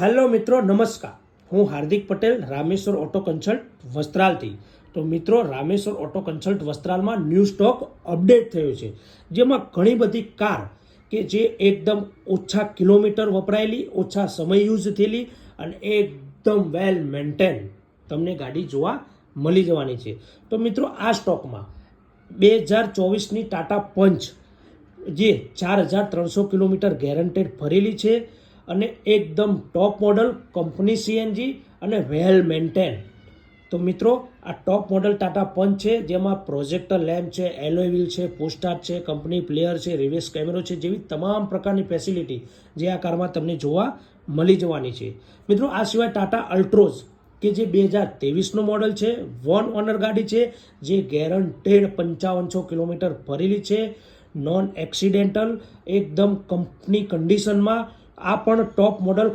Hello મિત્રો, નમસ્કાર. હું હાર્દિક પટેલ, રામેશ્વર ઓટો કન્સલ્ટ વસ્ત્રાલથી. તો મિત્રો, રામેશ્વર ઓટો કન્સલ્ટ વસ્ત્રાલમાં ન્યૂ સ્ટોક અપડેટ થયો છે, જેમાં ઘણી બધી કાર કે જે એકદમ ઓછા કિલોમીટર વપરાયેલી, ઓછા સમય યુઝ થયેલી અને એકદમ વેલ મેન્ટેન તમને ગાડી જોવા મળી જવાની છે. તો મિત્રો, આ સ્ટોકમાં 2024ની ટાટા પંચ જે 4300 કિલોમીટર ગેરંટેડ ભરેલી છે અને એકદમ ટોપ મોડલ કંપની સીએનજી અને વેલ મેન્ટેન. તો મિત્રો, આ ટોપ મોડલ ટાટા પંચ છે, જેમાં પ્રોજેક્ટર લેમ્પ છે, એલોય વ્હીલ છે, પોસ્ટાર્ટ છે, કંપની પ્લેયર છે, રિવર્સ કેમેરો છે, જેવી તમામ પ્રકારની ફેસિલિટી જે આ કારમાં તમને જોવા મળી જવાની છે. મિત્રો, આ સિવાય ટાટા અલ્ટ્રોઝ કે જે 2023નું મોડલ છે, વન ઓનર ગાડી છે, જે ગેરંટેડ 5500 કિલોમીટર ભરેલી છે, નોન એક્સિડેન્ટલ, એકદમ કંપની કન્ડિશનમાં. આ પણ ટોપ મોડલ